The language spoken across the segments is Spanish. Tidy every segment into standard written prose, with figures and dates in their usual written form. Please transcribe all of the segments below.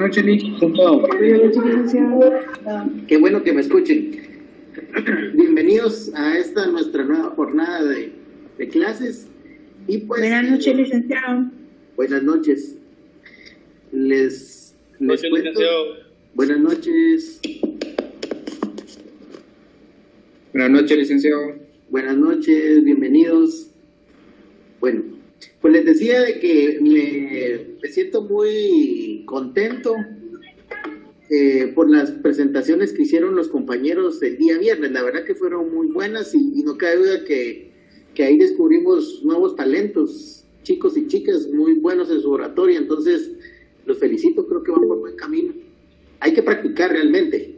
noches, licenciado. Buenas noches, licenciado. Qué bueno que me escuchen. Bienvenidos a esta nuestra nueva jornada de clases. Y pues, Buenas noches, licenciado. Buenas noches. Les Noches, cuento. licenciado. Buenas noches. Buenas noches, licenciado. Buenas noches, bienvenidos. Bueno, pues les decía de que me siento muy contento por las presentaciones que hicieron los compañeros el día viernes. La verdad que fueron muy buenas y no cabe duda que ahí descubrimos nuevos talentos, chicos y chicas muy buenos en su oratoria. Entonces, los felicito, creo que van por buen camino. Hay que practicar realmente.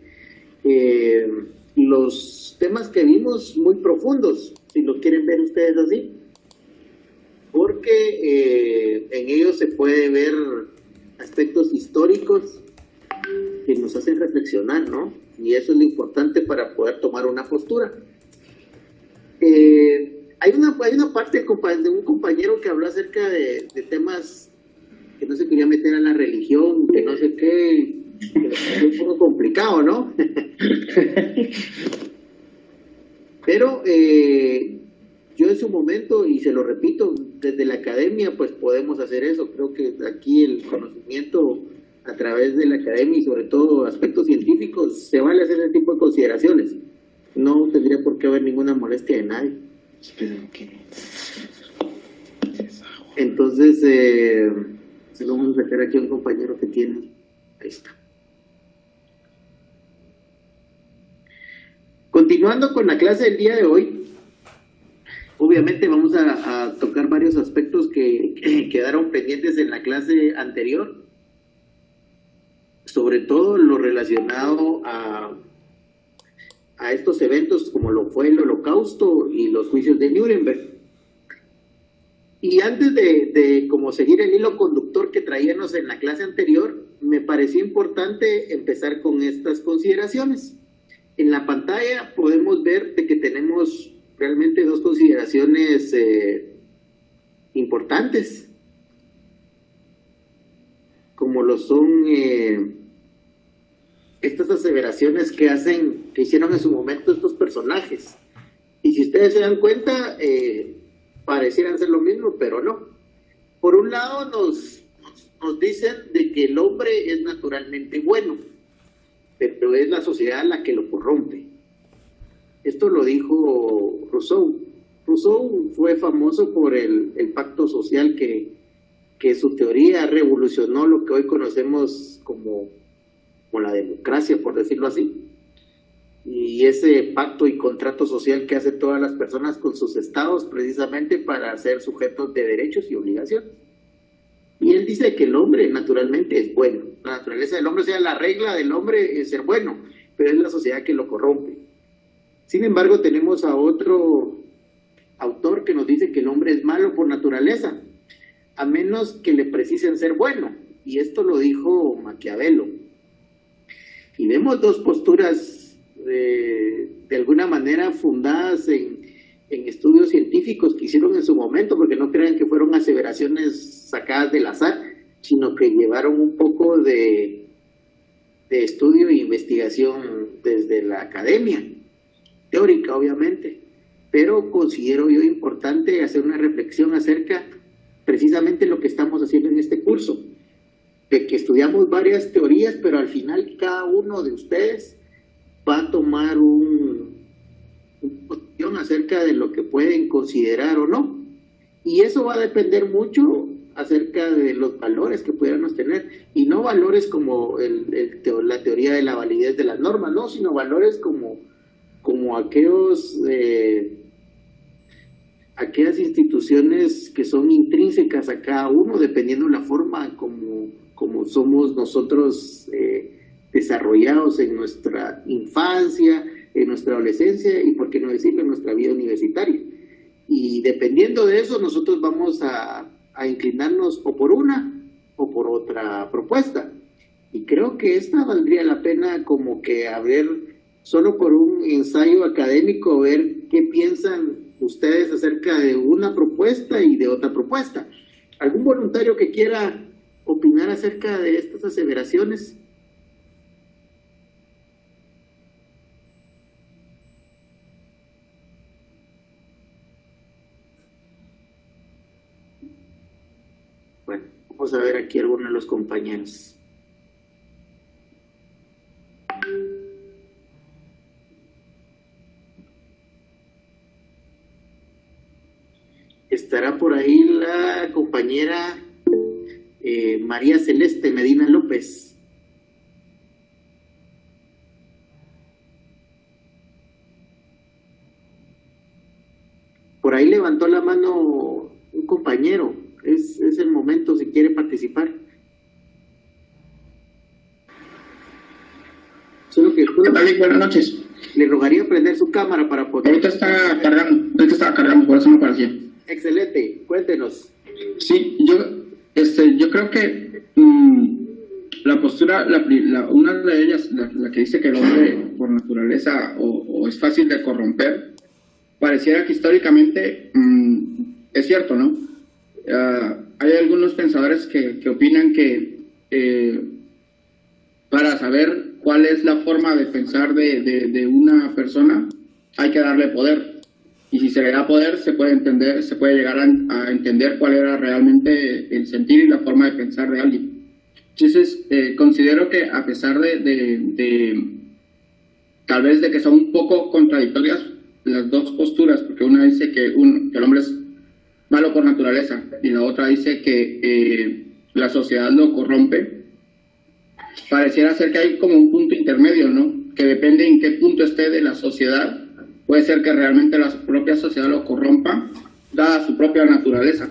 Los temas que vimos muy profundos, si lo quieren ver ustedes así, porque en ellos se puede ver aspectos históricos que nos hacen reflexionar, ¿no? Y eso es lo importante para poder tomar una postura. Hay una parte de un compañero que habló acerca de temas que no se quería meter a la religión, que no sé qué, que es un poco complicado, ¿no? Pero yo en su momento, y se lo repito, desde la academia pues podemos hacer eso. Creo que aquí el conocimiento a través de la academia y sobre todo aspectos científicos se vale hacer ese tipo de consideraciones. No tendría por qué haber ninguna molestia de nadie. Entonces, se lo vamos a sacar aquí a un compañero que tiene. Ahí está. Continuando con la clase del día de hoy, obviamente vamos a tocar varios aspectos que quedaron pendientes en la clase anterior, sobre todo lo relacionado a estos eventos como lo fue el Holocausto y los juicios de Nuremberg. Y antes de como seguir el hilo conductor que traíamos en la clase anterior, me pareció importante empezar con estas consideraciones. En la pantalla podemos ver de que tenemos realmente dos consideraciones importantes, como lo son estas aseveraciones que hicieron en su momento estos personajes. Y si ustedes se dan cuenta, parecieran ser lo mismo, pero no. Por un lado nos dicen de que el hombre es naturalmente bueno, pero es la sociedad la que lo corrompe. Esto lo dijo Rousseau. Rousseau fue famoso por el pacto social que su teoría revolucionó lo que hoy conocemos como la democracia, por decirlo así. Y ese pacto y contrato social que hacen todas las personas con sus estados precisamente para ser sujetos de derechos y obligaciones. Y él dice que el hombre naturalmente es bueno. La naturaleza del hombre, o sea, la regla del hombre es ser bueno, pero es la sociedad que lo corrompe. Sin embargo, tenemos a otro autor que nos dice que el hombre es malo por naturaleza, a menos que le precisen ser bueno. Y esto lo dijo Maquiavelo. Y vemos dos posturas de alguna manera fundadas en estudios científicos que hicieron en su momento, porque no crean que fueron aseveraciones sacadas del azar, sino que llevaron un poco de estudio e investigación desde la academia, teórica obviamente, pero considero yo importante hacer una reflexión acerca precisamente de lo que estamos haciendo en este curso, de que estudiamos varias teorías, pero al final cada uno de ustedes va a tomar una posición acerca de lo que pueden considerar o no. Y eso va a depender mucho acerca de los valores que pudiéramos tener. Y no valores como la teoría de la validez de las normas, no, sino valores como aquellas instituciones que son intrínsecas a cada uno, dependiendo de la forma como somos nosotros desarrollados en nuestra infancia, en nuestra adolescencia y, por qué no decirlo, en nuestra vida universitaria. Y dependiendo de eso, nosotros vamos a inclinarnos o por una o por otra propuesta. Y creo que esta valdría la pena como que solo por un ensayo académico, ver qué piensan ustedes acerca de una propuesta y de otra propuesta. ¿Algún voluntario que quiera opinar opinar acerca de estas aseveraciones? Bueno, vamos a ver aquí algunos de los compañeros. Estará por ahí la compañera María Celeste Medina López. Por ahí levantó la mano un compañero. Es el momento si quiere participar. Solo que Buenas noches. le rogaría prender su cámara para poder... Ahorita estaba cargando, por eso no aparecía. Excelente, cuéntenos. Sí, yo creo que la postura, una de ellas, la que dice que el hombre por naturaleza o es fácil de corromper, pareciera que históricamente es cierto, ¿no? Hay algunos pensadores que opinan que para saber cuál es la forma de pensar de una persona hay que darle poder. Y si se le da poder, se puede llegar a entender cuál era realmente el sentir y la forma de pensar de alguien. Entonces, considero que a pesar tal vez de que son un poco contradictorias las dos posturas, porque una dice que el hombre es malo por naturaleza y la otra dice que la sociedad lo corrompe, pareciera ser que hay como un punto intermedio, ¿no? Que depende en qué punto esté de la sociedad. Puede ser que realmente la propia sociedad lo corrompa, dada su propia naturaleza.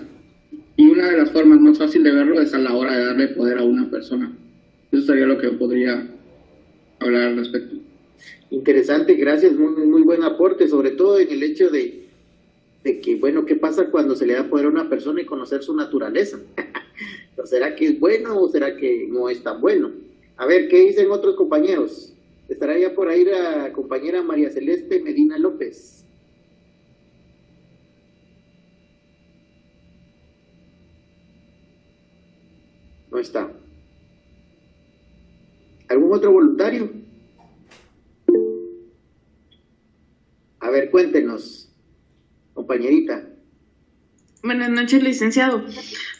Y una de las formas más fáciles de verlo es a la hora de darle poder a una persona. Eso sería lo que podría hablar al respecto. Interesante, gracias, muy buen aporte, sobre todo en el hecho de que, bueno, ¿qué pasa cuando se le da poder a una persona y conocer su naturaleza? ¿Será que es bueno o será que no es tan bueno? A ver, ¿qué dicen otros compañeros? Estará ya por ahí la compañera María Celeste Medina López. No está. ¿Algún otro voluntario? A ver, cuéntenos, compañerita. Buenas noches, licenciado.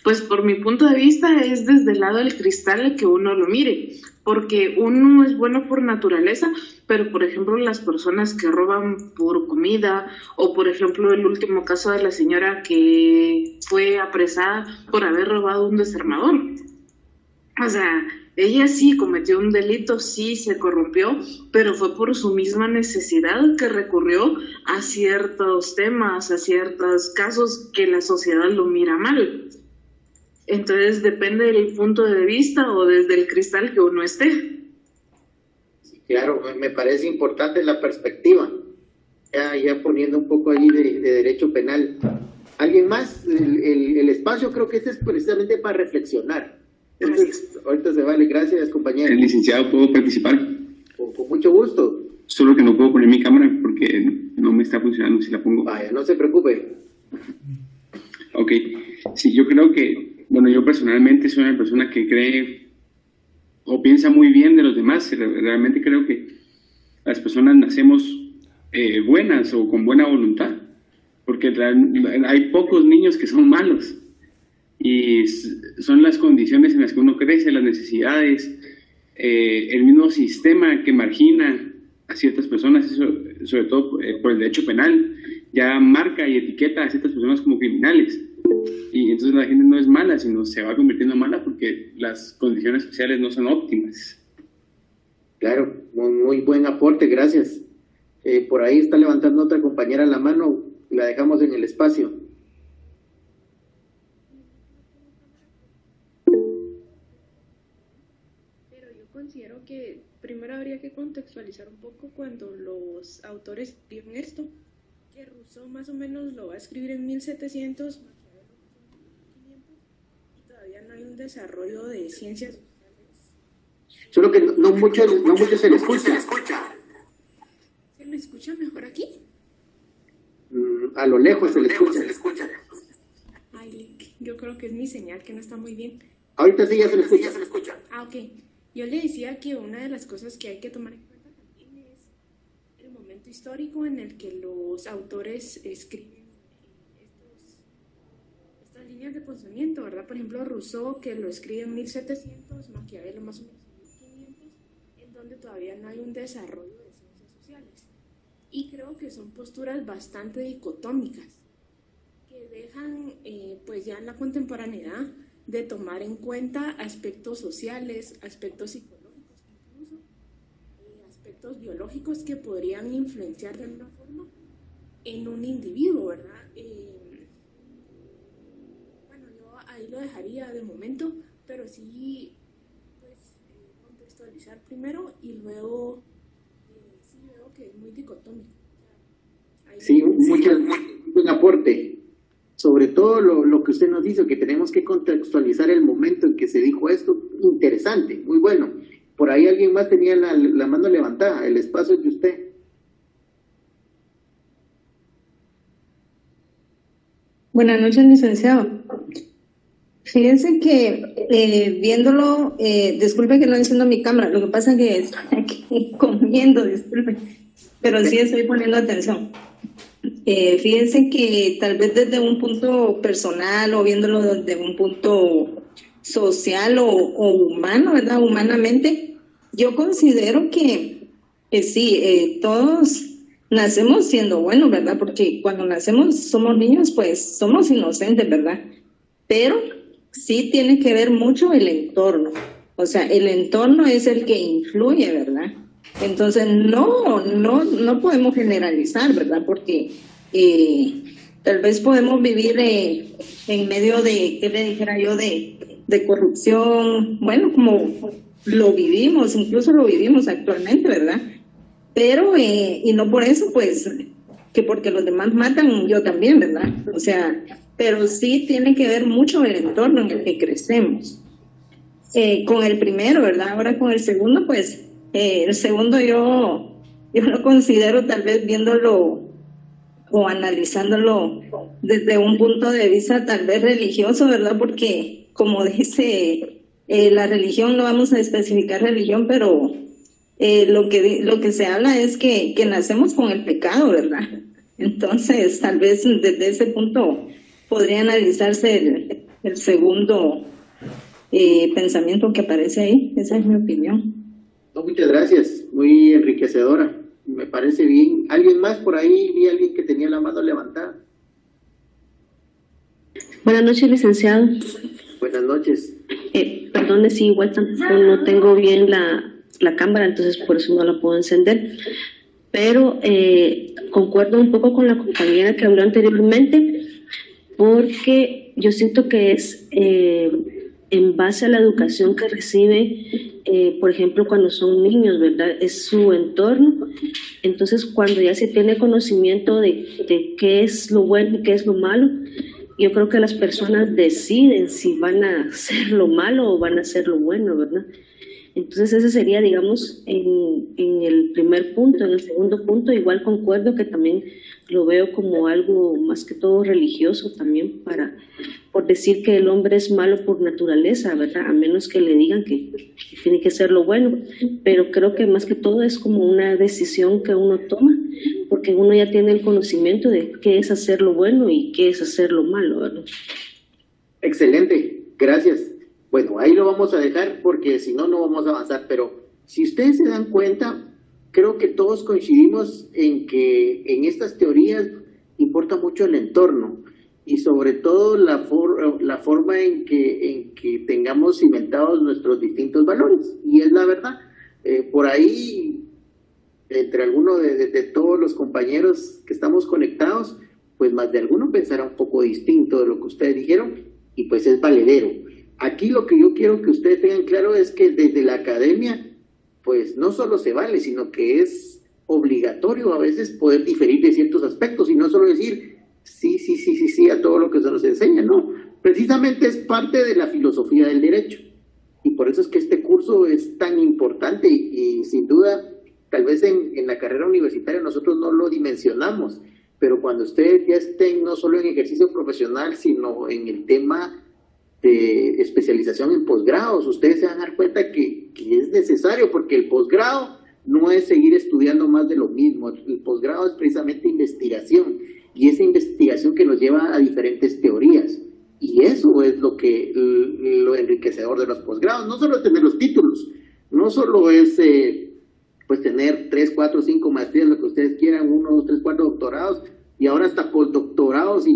Pues por mi punto de vista es desde el lado del cristal que uno lo mire, porque uno es bueno por naturaleza, pero por ejemplo las personas que roban por comida, o por ejemplo el último caso de la señora que fue apresada por haber robado un desarmador. O sea, ella sí cometió un delito, sí se corrompió, pero fue por su misma necesidad que recurrió a ciertos temas, a ciertos casos que la sociedad lo mira mal. Entonces depende del punto de vista o desde el cristal que uno esté. Sí, claro, me parece importante la perspectiva. Ya poniendo un poco allí de derecho penal. ¿Alguien más? El espacio creo que este es precisamente para reflexionar. Entonces, ahorita se vale. Gracias, compañero. El licenciado, ¿puedo participar? Con mucho gusto. Solo que no puedo poner mi cámara porque no me está funcionando si la pongo. Vaya, no se preocupe. Ok. Sí, yo creo que, bueno, yo personalmente soy una persona que cree o piensa muy bien de los demás. Realmente creo que las personas nacemos buenas o con buena voluntad, porque hay pocos niños que son malos. Y son las condiciones en las que uno crece, las necesidades, el mismo sistema que margina a ciertas personas, eso, sobre todo por el derecho penal, ya marca y etiqueta a ciertas personas como criminales. Y entonces la gente no es mala, sino se va convirtiendo en mala porque las condiciones sociales no son óptimas. Claro, muy buen aporte, gracias. Por ahí está levantando otra compañera la mano, la dejamos en el espacio. Considero que primero habría que contextualizar un poco cuando los autores escriben esto, que Rousseau más o menos lo va a escribir en 1700, Maquiavelo en 1500, y todavía no hay un desarrollo de ciencias sociales. Solo que no mucho se le escucha. ¿Se me escucha mejor aquí? A lo lejos se le escucha. Ay, yo creo que es mi señal que no está muy bien. Ahorita sí ya se le escucha. Ah, ok. Yo le decía que una de las cosas que hay que tomar en cuenta también es el momento histórico en el que los autores escriben estas líneas de pensamiento, ¿verdad? Por ejemplo, Rousseau, que lo escribe en 1700, Maquiavelo más o menos en 1500, en donde todavía no hay un desarrollo de ciencias sociales. Y creo que son posturas bastante dicotómicas, que dejan, pues ya en la contemporaneidad, de tomar en cuenta aspectos sociales, aspectos psicológicos incluso, aspectos biológicos que podrían influenciar de alguna forma en un individuo, ¿verdad? Bueno, yo ahí lo dejaría de momento, pero sí, pues, contextualizar primero y luego sí veo que es muy dicotómico. Sí, muy buen aporte. Sobre todo lo que usted nos dice, que tenemos que contextualizar el momento en que se dijo esto. Interesante, muy bueno. Por ahí alguien más tenía la mano levantada, el espacio es de usted. Buenas noches, licenciado. Fíjense que viéndolo, disculpe que no enciendo mi cámara, lo que pasa es que estoy aquí comiendo, disculpe, pero sí estoy poniendo atención. Fíjense que tal vez desde un punto personal o viéndolo desde un punto social o humano, ¿verdad? Humanamente, yo considero que sí, todos nacemos siendo buenos, ¿verdad? Porque cuando nacemos somos niños, pues somos inocentes, ¿verdad? Pero sí tiene que ver mucho el entorno. O sea, el entorno es el que influye, ¿verdad? Entonces no podemos generalizar, ¿verdad? Porque tal vez podemos vivir en medio de, ¿qué le dijera yo? De corrupción, bueno, como lo vivimos, incluso lo vivimos actualmente, ¿verdad? Pero, y no por eso, pues, que porque los demás matan, yo también, ¿verdad? O sea, pero sí tiene que ver mucho el entorno en el que crecemos. Con el primero, ¿verdad? Ahora con el segundo, pues, el segundo yo lo considero tal vez viéndolo o analizándolo desde un punto de vista tal vez religioso, ¿verdad? Porque como dice la religión, no vamos a especificar religión, pero lo que se habla es que nacemos con el pecado, ¿verdad? Entonces tal vez desde ese punto podría analizarse el segundo pensamiento que aparece ahí. Esa es mi opinión. No, muchas gracias, muy enriquecedora, me parece bien. ¿Alguien más por ahí? Vi a alguien que tenía la mano levantada. Buenas noches, licenciado. Buenas noches. Perdone si igual tampoco no tengo bien la cámara, entonces por eso no la puedo encender. Pero concuerdo un poco con la compañera que habló anteriormente, porque yo siento que es en base a la educación que recibe, por ejemplo, cuando son niños, ¿verdad? Es su entorno. Entonces, cuando ya se tiene conocimiento de qué es lo bueno y qué es lo malo, yo creo que las personas deciden si van a hacer lo malo o van a hacer lo bueno, ¿verdad? Entonces ese sería, digamos, en el primer punto. En el segundo punto igual concuerdo que también lo veo como algo más que todo religioso también, por decir que el hombre es malo por naturaleza, ¿verdad? A menos que le digan que tiene que ser lo bueno, pero creo que más que todo es como una decisión que uno toma, porque uno ya tiene el conocimiento de qué es hacer lo bueno y qué es hacer lo malo, ¿verdad? Excelente, gracias. Bueno, ahí lo vamos a dejar porque si no, no vamos a avanzar, pero si ustedes se dan cuenta, creo que todos coincidimos en que en estas teorías importa mucho el entorno y sobre todo la forma en que tengamos cimentados nuestros distintos valores, y es la verdad. Por ahí, entre algunos de todos los compañeros que estamos conectados, pues más de alguno pensará un poco distinto de lo que ustedes dijeron, y pues es valedero. Aquí lo que yo quiero que ustedes tengan claro es que desde la academia, pues no solo se vale, sino que es obligatorio a veces poder diferir de ciertos aspectos y no solo decir sí a todo lo que se nos enseña, no. Precisamente es parte de la filosofía del derecho y por eso es que este curso es tan importante y sin duda, tal vez en la carrera universitaria nosotros no lo dimensionamos, pero cuando ustedes ya estén no solo en ejercicio profesional, sino en el tema de especialización en posgrados. Ustedes se van a dar cuenta que es necesario, porque el posgrado no es seguir estudiando más de lo mismo. El posgrado es precisamente investigación, y esa investigación que nos lleva a diferentes teorías. Y eso es lo enriquecedor de los posgrados. No solo tener los títulos, no solo es pues tener 3, 4, 5 maestrías, lo que ustedes quieran, 1, 2, 3, 4 doctorados, y ahora hasta postdoctorados y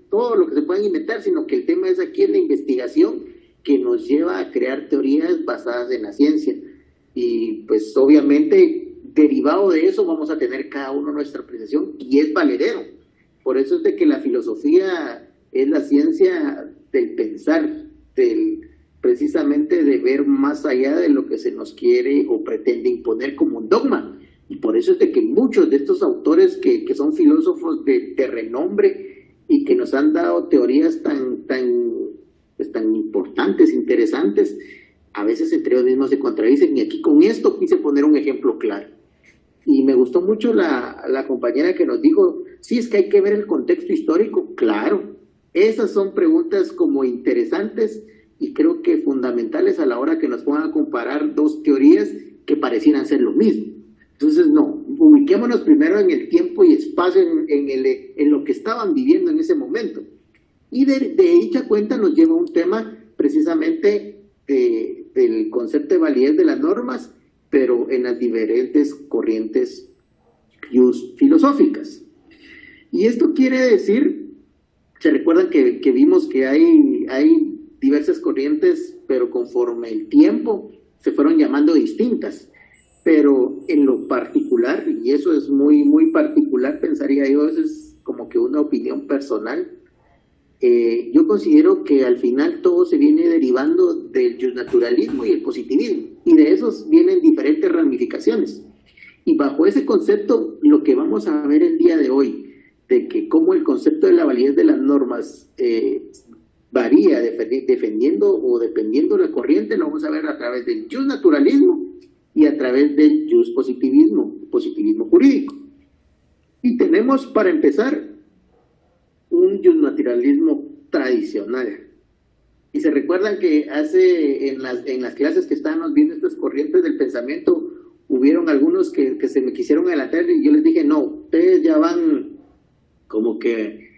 todo lo que se puedan inventar, sino que el tema es aquí en la investigación que nos lleva a crear teorías basadas en la ciencia. Y pues obviamente derivado de eso vamos a tener cada uno nuestra apreciación, y es valedero. Por eso es de que la filosofía es la ciencia del pensar, precisamente de ver más allá de lo que se nos quiere o pretende imponer como un dogma. Y por eso es de que muchos de estos autores que son filósofos de renombre y que nos han dado teorías tan importantes, interesantes, a veces entre ellos mismos se contradicen. Y aquí con esto quise poner un ejemplo claro. Y me gustó mucho la compañera que nos dijo, sí, es que hay que ver el contexto histórico. Claro, esas son preguntas como interesantes y creo que fundamentales a la hora que nos pongan a comparar dos teorías que parecieran ser lo mismo. Entonces, no, ubiquémonos primero en el tiempo y espacio, en lo que estaban viviendo en ese momento. Y de dicha cuenta nos lleva a un tema precisamente del concepto de validez de las normas, pero en las diferentes corrientes filosóficas. Y esto quiere decir, se recuerdan que vimos que hay diversas corrientes, pero conforme el tiempo se fueron llamando distintas. Pero en lo particular, y eso es muy, muy particular, pensaría yo, eso es como que una opinión personal, yo considero que al final todo se viene derivando del justnaturalismo y el positivismo, y de esos vienen diferentes ramificaciones. Y bajo ese concepto, lo que vamos a ver el día de hoy, de que cómo el concepto de la validez de las normas varía defendiendo o dependiendo de la corriente, lo vamos a ver a través del justnaturalismo y a través del positivismo jurídico. Y tenemos, para empezar, un justnaturalismo tradicional. Y se recuerdan que en las clases que estábamos viendo estas corrientes del pensamiento, hubieron algunos que se me quisieron adelantar y yo les dije, no, ustedes ya van como que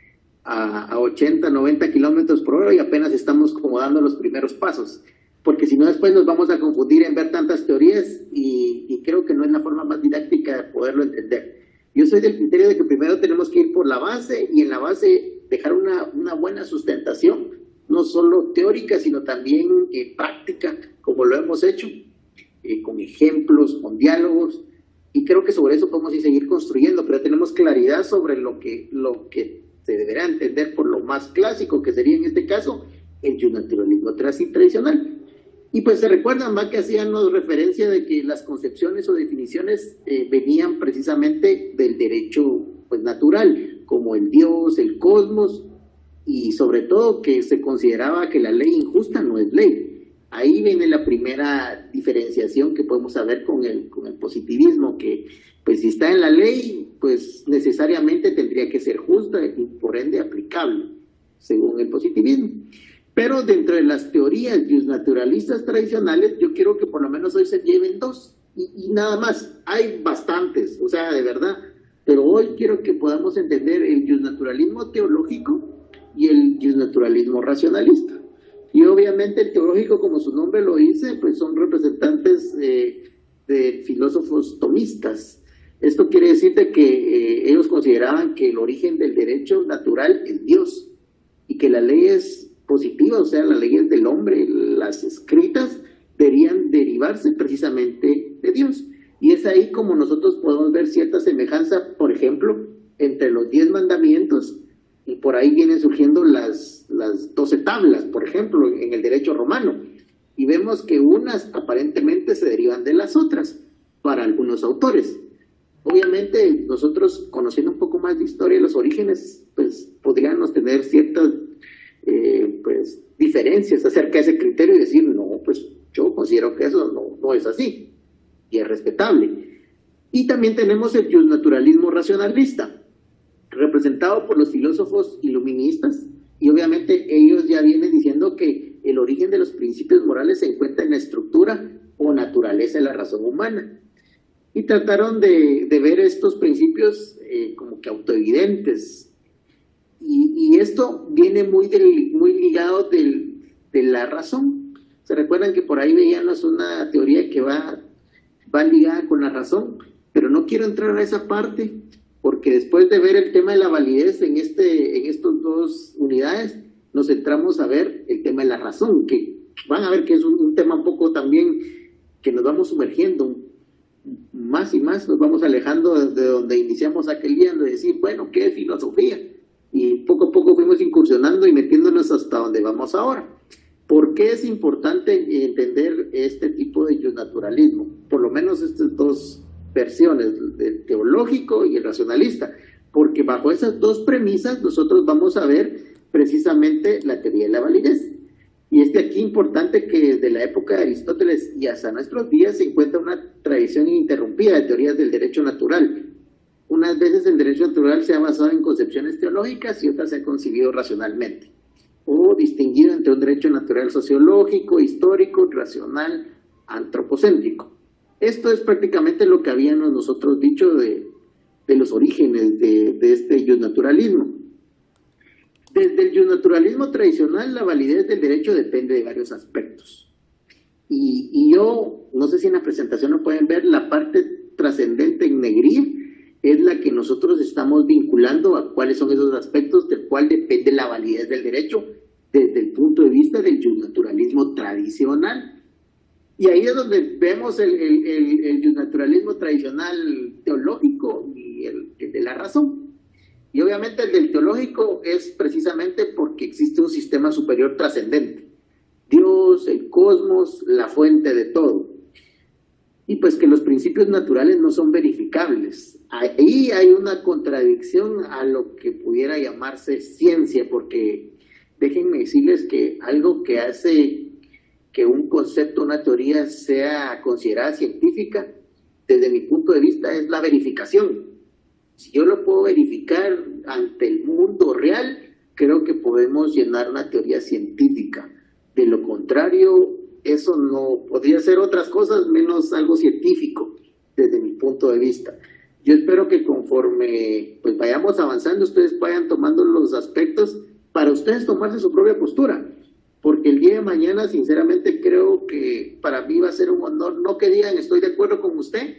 a 80, 90 kilómetros por hora y apenas estamos como dando los primeros pasos, porque si no después nos vamos a confundir en ver tantas teorías y creo que no es la forma más didáctica de poderlo entender. Yo soy del criterio de que primero tenemos que ir por la base y en la base dejar una buena sustentación, no solo teórica, sino también práctica, como lo hemos hecho, con ejemplos, con diálogos, y creo que sobre eso podemos ir seguir construyendo, pero tenemos claridad sobre lo que se deberá entender por lo más clásico, que sería en este caso el justnaturalismo tradicional. Y pues se recuerdan más que hacíamos referencia de que las concepciones o definiciones venían precisamente del derecho pues natural, como el Dios, el cosmos, y sobre todo que se consideraba que la ley injusta no es ley. Ahí viene la primera diferenciación que podemos saber con el positivismo, que pues si está en la ley, pues necesariamente tendría que ser justa y por ende aplicable, según el positivismo. Pero dentro de las teorías justnaturalistas tradicionales, yo quiero que por lo menos hoy se lleven dos, y nada más. Hay bastantes, o sea, de verdad, pero hoy quiero que podamos entender el justnaturalismo teológico y el justnaturalismo racionalista. Y obviamente el teológico, como su nombre lo dice, pues son representantes de filósofos tomistas. Esto quiere decir de que ellos consideraban que el origen del derecho natural es Dios y que las leyes positivas, o sea, las leyes del hombre, las escritas, deberían derivarse precisamente de Dios. Y es ahí como nosotros podemos ver cierta semejanza, por ejemplo, entre los 10 mandamientos, y por ahí vienen surgiendo las 12 tablas, por ejemplo, en el derecho romano. Y vemos que unas aparentemente se derivan de las otras, para algunos autores. Obviamente, nosotros, conociendo un poco más de historia y los orígenes, pues podríamos tener ciertas pues diferencias acerca de ese criterio y decir, no, pues yo considero que eso no es así, y es respetable. Y también tenemos el justnaturalismo racionalista, representado por los filósofos iluministas, y obviamente ellos ya vienen diciendo que origen de los principios morales se encuentra en la estructura o naturaleza de la razón humana. Y trataron de ver estos principios como que autoevidentes. Y esto viene muy ligado de la razón. ¿Se recuerdan que por ahí veíamos una teoría que va ligada con la razón? Pero no quiero entrar a esa parte, porque después de ver el tema de la validez en estos dos unidades, nos centramos a ver el tema de la razón, que van a ver que es un tema un poco también que nos vamos sumergiendo más y más, nos vamos alejando de donde iniciamos aquel día, de decir, bueno, ¿qué es filosofía? Y poco a poco fuimos incursionando y metiéndonos hasta donde vamos ahora. ¿Por qué es importante entender este tipo de naturalismo? Por lo menos estas dos versiones, el teológico y el racionalista, porque bajo esas dos premisas nosotros vamos a ver precisamente la teoría de la validez. Y es de aquí importante que desde la época de Aristóteles y hasta nuestros días se encuentra una tradición ininterrumpida de teorías del derecho natural. Unas veces el derecho natural se ha basado en concepciones teológicas y otras se ha concebido racionalmente, o distinguido entre un derecho natural sociológico, histórico, racional, antropocéntrico. Esto es prácticamente lo que habíamos nosotros dicho de los orígenes de este naturalismo. Desde el naturalismo tradicional, la validez del derecho depende de varios aspectos. Y yo, no sé si en la presentación lo pueden ver, la parte trascendente en negril es la que nosotros estamos vinculando a cuáles son esos aspectos del cual depende la validez del derecho desde el punto de vista del naturalismo tradicional. Y ahí es donde vemos el naturalismo tradicional teológico y el de la razón. Y obviamente el del teológico es precisamente porque existe un sistema superior trascendente. Dios, el cosmos, la fuente de todo. Y pues que los principios naturales no son verificables. Ahí hay una contradicción a lo que pudiera llamarse ciencia, porque déjenme decirles que algo que hace que un concepto, una teoría sea considerada científica, desde mi punto de vista es la verificación. Si yo lo puedo verificar ante el mundo real, creo que podemos llenar una teoría científica. De lo contrario, eso no podría ser otras cosas menos algo científico, desde mi punto de vista. Yo espero que conforme pues vayamos avanzando, ustedes vayan tomando los aspectos para ustedes tomarse su propia postura. Porque el día de mañana, sinceramente, creo que para mí va a ser un honor, no que digan estoy de acuerdo con usted,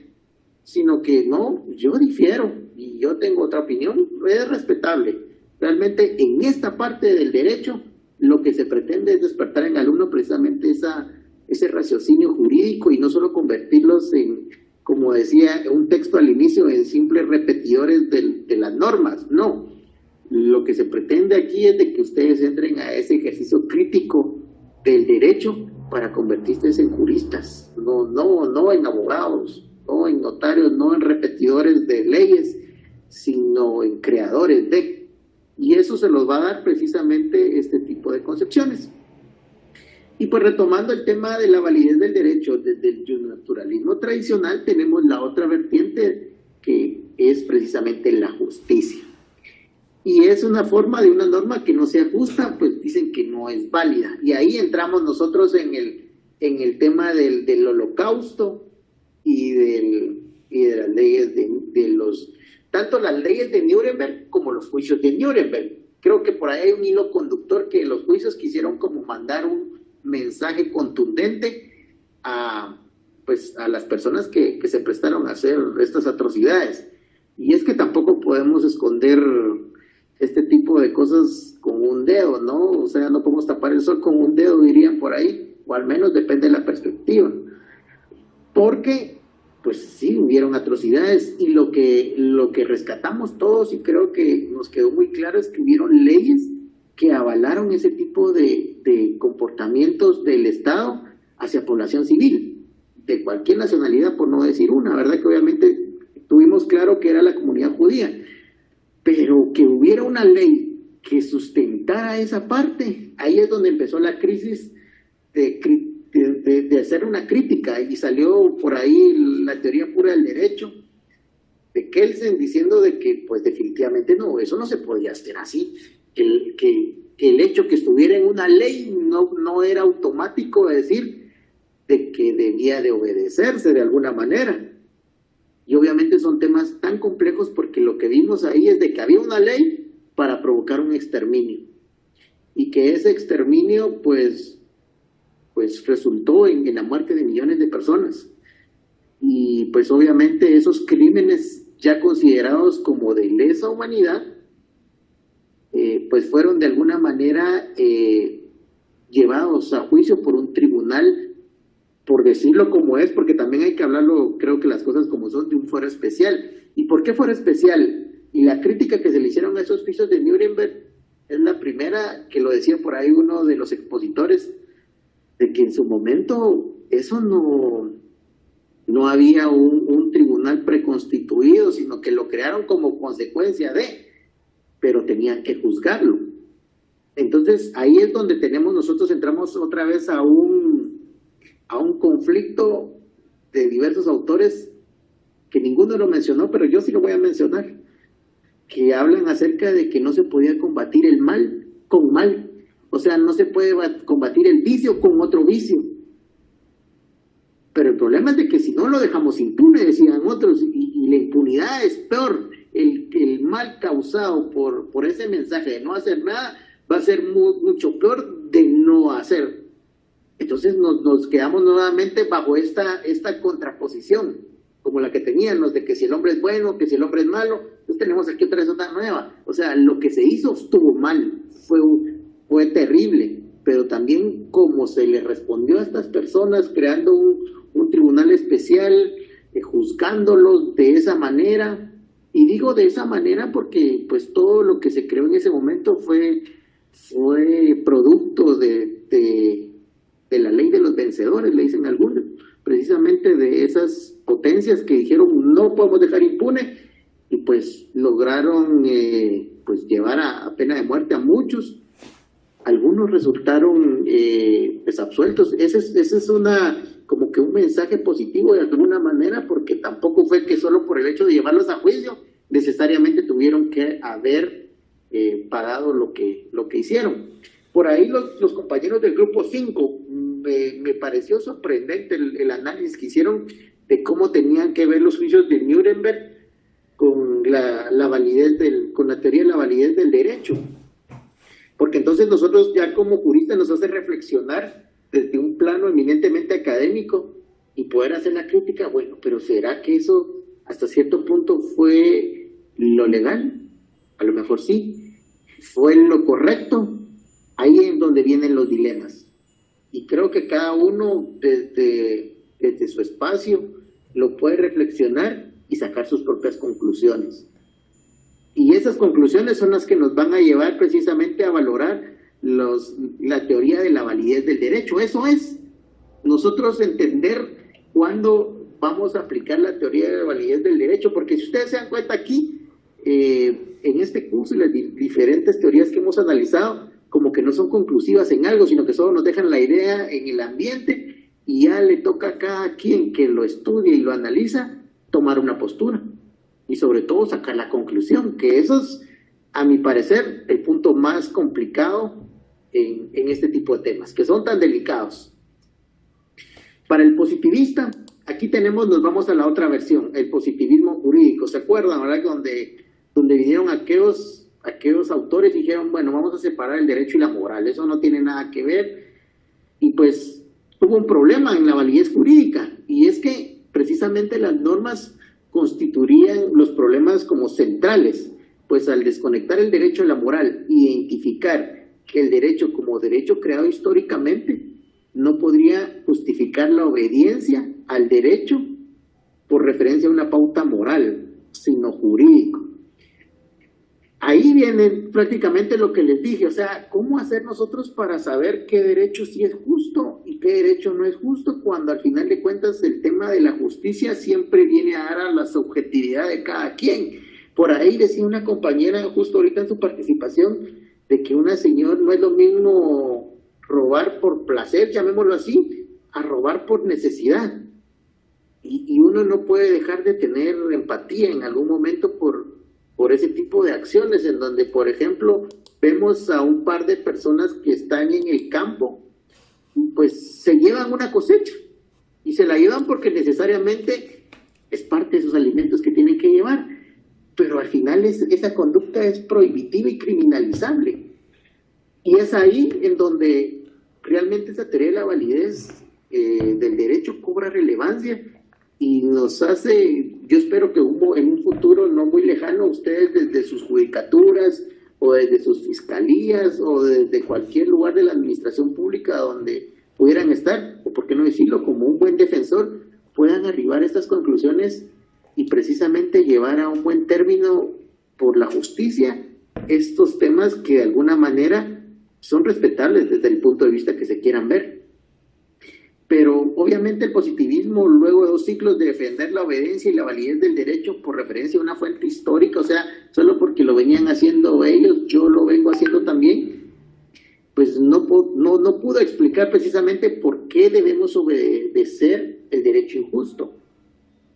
sino que no, yo difiero y yo tengo otra opinión, es respetable. Realmente en esta parte del derecho, lo que se pretende es despertar en el alumno precisamente ese raciocinio jurídico y no solo convertirlos en, como decía un texto al inicio, en simples repetidores de las normas. No, lo que se pretende aquí es de que ustedes entren a ese ejercicio crítico del derecho para convertirse en juristas, no en abogados, no en notarios, no en repetidores de leyes, sino en creadores de. Y eso se los va a dar precisamente este tipo de concepciones. Y pues retomando el tema de la validez del derecho, desde el naturalismo tradicional tenemos la otra vertiente que es precisamente la justicia. Y es una forma de una norma que no sea justa, pues dicen que no es válida. Y ahí entramos nosotros en el tema del holocausto y de las leyes tanto las leyes de Nuremberg como los juicios de Nuremberg. Creo que por ahí hay un hilo conductor que los juicios quisieron como mandar un mensaje contundente a las personas que se prestaron a hacer estas atrocidades. Y es que tampoco podemos esconder este tipo de cosas con un dedo, ¿no? O sea, no podemos tapar el sol con un dedo, dirían por ahí, o al menos depende de la perspectiva. Porque pues sí, hubieron atrocidades y lo que rescatamos todos y creo que nos quedó muy claro es que hubieron leyes que avalaron ese tipo de comportamientos del Estado hacia población civil, de cualquier nacionalidad, por no decir una, ¿verdad? Que obviamente tuvimos claro que era la comunidad judía, pero que hubiera una ley que sustentara esa parte, ahí es donde empezó la crisis de hacer una crítica y salió por ahí la teoría pura del derecho de Kelsen diciendo de que pues definitivamente no, eso no se podía hacer así, que el hecho que estuviera en una ley no era automático decir de que debía de obedecerse de alguna manera. Y obviamente son temas tan complejos porque lo que vimos ahí es de que había una ley para provocar un exterminio. Y que ese exterminio pues resultó en la muerte de millones de personas. Y pues obviamente esos crímenes ya considerados como de lesa humanidad, pues fueron de alguna manera llevados a juicio por un tribunal, por decirlo como es, porque también hay que hablarlo, creo que las cosas como son, de un fuero especial. ¿Y por qué fuero especial? Y la crítica que se le hicieron a esos juicios de Nuremberg es la primera, que lo decía por ahí uno de los expositores, de que en su momento eso no había un tribunal preconstituido, sino que lo crearon como consecuencia de, pero tenían que juzgarlo. Entonces ahí es donde nosotros entramos otra vez a un conflicto de diversos autores, que ninguno lo mencionó, pero yo sí lo voy a mencionar, que hablan acerca de que no se podía combatir el mal con mal, o sea, no se puede combatir el vicio con otro vicio. Pero el problema es de que si no lo dejamos impune, decían otros, y la impunidad es peor. El mal causado por ese mensaje de no hacer nada va a ser mucho peor de no hacer. Entonces nos quedamos nuevamente bajo esta contraposición, como la que teníamos, de que si el hombre es bueno, que si el hombre es malo. Pues tenemos aquí otra vez otra nueva. O sea, lo que se hizo estuvo mal, fue terrible, pero también como se le respondió a estas personas creando un tribunal especial, juzgándolos de esa manera. Y digo de esa manera porque pues todo lo que se creó en ese momento fue producto de la ley de los vencedores, le dicen algunos, precisamente de esas potencias que dijeron no podemos dejar impune, y pues lograron pues llevar a pena de muerte a muchos. Algunos resultaron pues absueltos. Ese es como que un mensaje positivo de alguna manera, porque tampoco fue que solo por el hecho de llevarlos a juicio necesariamente tuvieron que haber pagado lo que hicieron. Por ahí los compañeros del grupo 5, me pareció sorprendente el análisis que hicieron de cómo tenían que ver los juicios de Nuremberg con la validez con la teoría de la validez del derecho. Porque entonces nosotros ya como juristas nos hace reflexionar desde un plano eminentemente académico y poder hacer la crítica. Bueno, pero ¿será que eso hasta cierto punto fue lo legal? A lo mejor sí. ¿Fue lo correcto? Ahí es donde vienen los dilemas. Y creo que cada uno desde su espacio lo puede reflexionar y sacar sus propias conclusiones. Y esas conclusiones son las que nos van a llevar precisamente a valorar la teoría de la validez del derecho. Eso es, nosotros entender cuándo vamos a aplicar la teoría de la validez del derecho, porque si ustedes se dan cuenta aquí, en este curso y las diferentes teorías que hemos analizado, como que no son conclusivas en algo, sino que solo nos dejan la idea en el ambiente y ya le toca a cada quien que lo estudia y lo analiza tomar una postura y sobre todo sacar la conclusión, que eso es, a mi parecer, el punto más complicado en este tipo de temas, que son tan delicados. Para el positivista, aquí nos vamos a la otra versión, el positivismo jurídico. ¿Se acuerdan, verdad? Donde vinieron aquellos autores y dijeron, bueno, vamos a separar el derecho y la moral, eso no tiene nada que ver. Y pues hubo un problema en la validez jurídica, y es que precisamente las normas constituirían los problemas como centrales, pues al desconectar el derecho de la moral, identificar que el derecho como derecho creado históricamente no podría justificar la obediencia al derecho por referencia a una pauta moral, sino jurídico. Ahí viene prácticamente lo que les dije, o sea, ¿cómo hacer nosotros para saber qué derecho sí es justo y qué derecho no es justo, cuando al final de cuentas el tema de la justicia siempre viene a dar a la subjetividad de cada quien? Por ahí decía una compañera justo ahorita en su participación de que una señora no es lo mismo robar por placer, llamémoslo así, a robar por necesidad. Y uno no puede dejar de tener empatía en algún momento por ese tipo de acciones, en donde, por ejemplo, vemos a un par de personas que están en el campo llevan una cosecha, y se la llevan porque necesariamente es parte de sus alimentos que tienen que llevar, pero al final esa conducta es prohibitiva y criminalizable. Y es ahí en donde realmente esa teoría de la validez del derecho cobra relevancia y nos hace, yo espero que en un futuro no muy lejano, ustedes desde sus judicaturas o desde sus fiscalías o desde cualquier lugar de la administración pública donde pudieran estar, o por qué no decirlo, como un buen defensor, puedan arribar a estas conclusiones y precisamente llevar a un buen término por la justicia estos temas que de alguna manera son respetables desde el punto de vista que se quieran ver. Pero obviamente el positivismo, luego de 2 ciclos de defender la obediencia y la validez del derecho por referencia a una fuente histórica, o sea, solo porque lo venían haciendo ellos, yo lo vengo haciendo también, pues no pudo explicar precisamente por qué debemos obedecer el derecho injusto.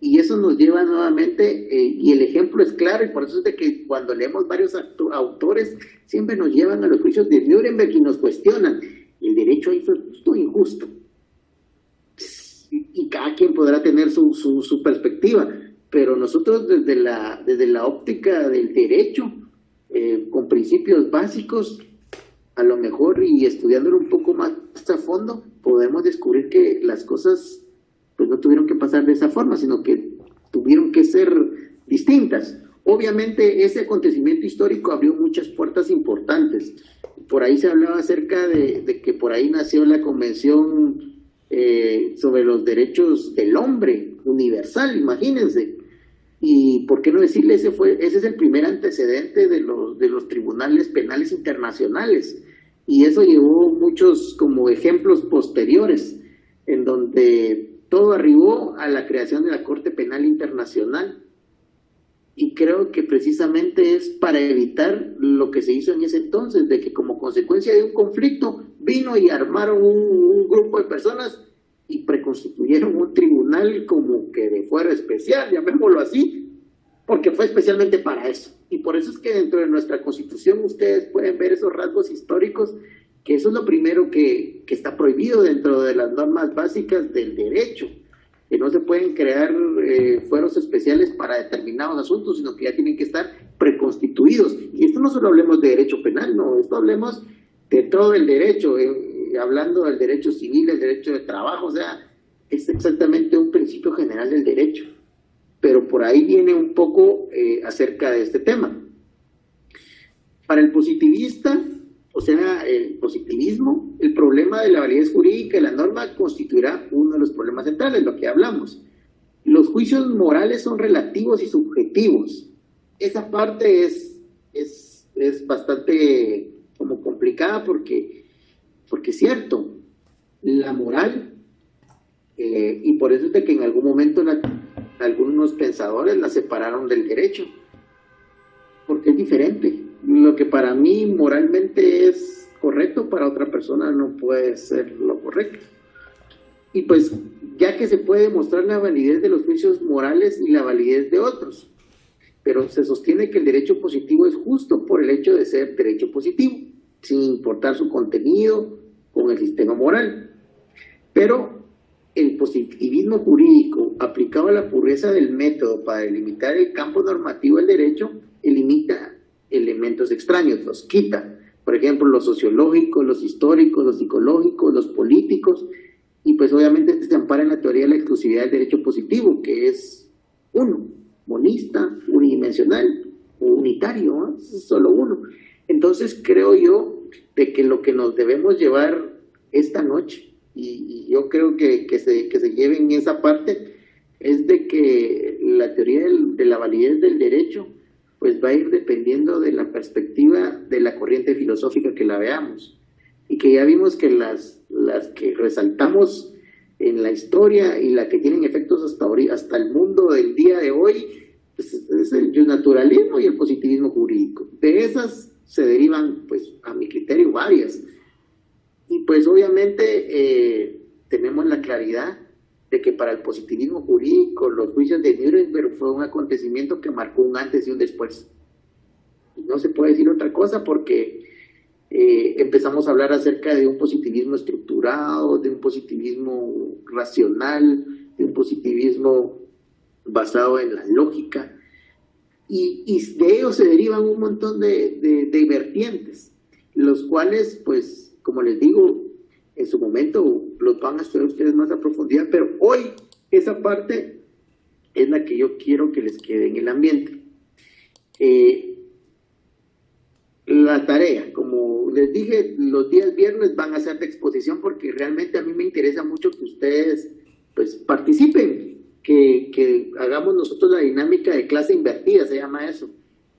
Y eso nos lleva nuevamente, y el ejemplo es claro, y por eso es de que cuando leemos varios autores, siempre nos llevan a los juicios de Nuremberg y nos cuestionan, ¿el derecho ahí fue justo o injusto? Y cada quien podrá tener su perspectiva, pero nosotros desde la óptica del derecho, con principios básicos, a lo mejor, y estudiándolo un poco más a fondo, podemos descubrir que las cosas pues no tuvieron que pasar de esa forma, sino que tuvieron que ser distintas. Obviamente ese acontecimiento histórico abrió muchas puertas importantes. Por ahí se hablaba acerca de que por ahí nació la Convención sobre los Derechos del Hombre Universal, imagínense. Y por qué no decirle, ese es el primer antecedente de los tribunales penales internacionales. Y eso llevó muchos como ejemplos posteriores, en donde todo arribó a la creación de la Corte Penal Internacional. Y creo que precisamente es para evitar lo que se hizo en ese entonces, de que como consecuencia de un conflicto vino y armaron un grupo de personas y preconstituyeron un tribunal como que de fuero especial, llamémoslo así, porque fue especialmente para eso. Y por eso es que dentro de nuestra Constitución ustedes pueden ver esos rasgos históricos, que eso es lo primero que está prohibido dentro de las normas básicas del derecho, que no se pueden crear fueros especiales para determinados asuntos, sino que ya tienen que estar preconstituidos. Y esto no solo hablemos de derecho penal, no, esto hablemos de todo el derecho, hablando del derecho civil, el derecho de trabajo, o sea, es exactamente un principio general del derecho. Pero por ahí viene un poco acerca de este tema. Para el positivista, o sea, el positivismo, el problema de la validez jurídica de la norma constituirá uno de los problemas centrales, lo que hablamos. Los juicios morales son relativos y subjetivos. Esa parte es bastante como complicada porque es cierto, la moral, y por eso es de que en algún momento algunos pensadores la separaron del derecho, porque es diferente. Lo que para mí moralmente es correcto, para otra persona no puede ser lo correcto. Y pues, ya que se puede demostrar la validez de los juicios morales y la validez de otros, pero se sostiene que el derecho positivo es justo por el hecho de ser derecho positivo, sin importar su contenido con el sistema moral. Pero el positivismo jurídico, aplicado a la pureza del método para delimitar el campo normativo del derecho, elimina elementos extraños, los quita. Por ejemplo, los sociológicos, los históricos, los psicológicos, los políticos, y pues obviamente se ampara en la teoría de la exclusividad del derecho positivo, que es uno, monista, unidimensional, o unitario, ¿no? Es solo uno. Entonces creo yo de que lo que nos debemos llevar esta noche, y yo creo que se lleve en esa parte, es de que la teoría de la validez del derecho pues va a ir dependiendo de la perspectiva de la corriente filosófica que la veamos, y que ya vimos que las que resaltamos en la historia y las que tienen efectos hasta el mundo del día de hoy, pues es el naturalismo y el positivismo jurídico. De esas se derivan, pues a mi criterio, varias. Y pues obviamente tenemos la claridad de que para el positivismo jurídico los juicios de Nuremberg fue un acontecimiento que marcó un antes y un después. Y no se puede decir otra cosa porque Empezamos a hablar acerca de un positivismo estructurado, de un positivismo racional, de un positivismo basado en la lógica, y de ello se derivan un montón de vertientes, los cuales, pues, como les digo, en su momento los van a estudiar ustedes más a profundidad, pero hoy esa parte es la que yo quiero que les quede en el ambiente. La tarea, como les dije, los días viernes van a ser de exposición, porque realmente a mí me interesa mucho que ustedes pues participen, que hagamos nosotros la dinámica de clase invertida, se llama eso,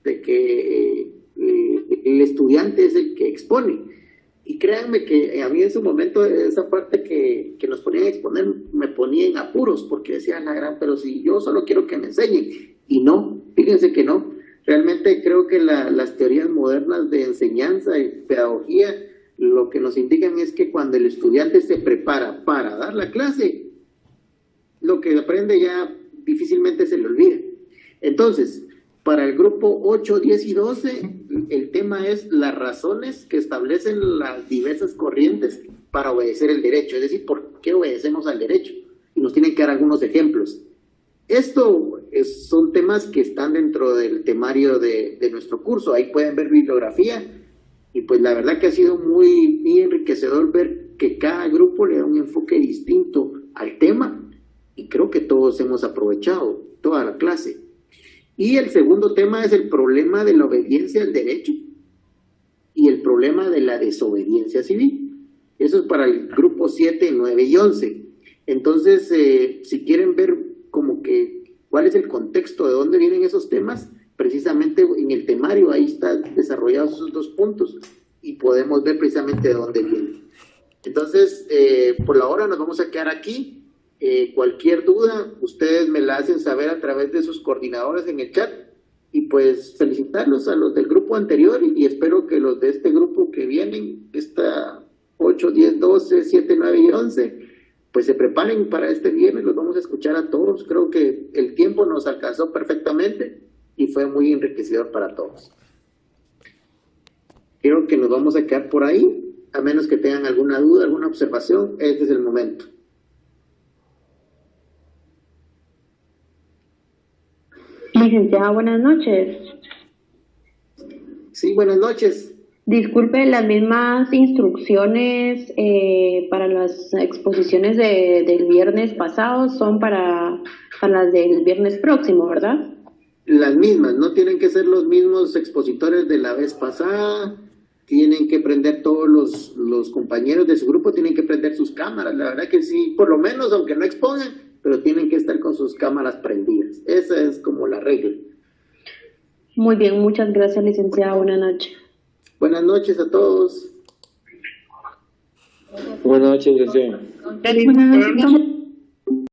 de que el estudiante es el que expone. Y créanme que a mí en su momento esa parte que nos ponían a exponer me ponía en apuros, porque decían, la gran, pero si yo solo quiero que me enseñen. Y no, fíjense que no. Realmente creo que las teorías modernas de enseñanza y pedagogía lo que nos indican es que cuando el estudiante se prepara para dar la clase, lo que aprende ya difícilmente se le olvida. Entonces, para el grupo 8, 10 y 12, el tema es las razones que establecen las diversas corrientes para obedecer el derecho, es decir, por qué obedecemos al derecho. Y nos tienen que dar algunos ejemplos. Esto son temas que están dentro del temario de nuestro curso. Ahí pueden ver bibliografía, y pues la verdad que ha sido muy enriquecedor ver que cada grupo le da un enfoque distinto al tema, y creo que todos hemos aprovechado toda la clase. Y el segundo tema es el problema de la obediencia al derecho y el problema de la desobediencia civil. Eso es para el grupo 7, 9 y 11. Entonces, si quieren ver como que cuál es el contexto, de dónde vienen esos temas, precisamente en el temario ahí están desarrollados esos dos puntos y podemos ver precisamente de dónde vienen. Entonces, por la hora nos vamos a quedar aquí. Cualquier duda, ustedes me la hacen saber a través de sus coordinadores en el chat, y pues felicitarlos a los del grupo anterior, y espero que los de este grupo que vienen, esta 8, 10, 12, 7, 9 y 11, pues se preparen para este viernes. Los vamos a escuchar a todos. Creo que el tiempo nos alcanzó perfectamente y fue muy enriquecedor para todos. Creo que nos vamos a quedar por ahí, a menos que tengan alguna duda, alguna observación. Este es el momento. Licenciada, buenas noches. Sí, buenas noches. Disculpe, las mismas instrucciones para las exposiciones del viernes pasado son para las del viernes próximo, ¿verdad? Las mismas, no tienen que ser los mismos expositores de la vez pasada. Tienen que prender todos los compañeros de su grupo, tienen que prender sus cámaras. La verdad que sí, por lo menos, aunque no expongan, pero tienen que estar con sus cámaras prendidas. Esa es como la regla. Muy bien, muchas gracias, licenciada. Buenas noches. Buenas noches a todos. Buenas noches, licenciada. Buenas noches.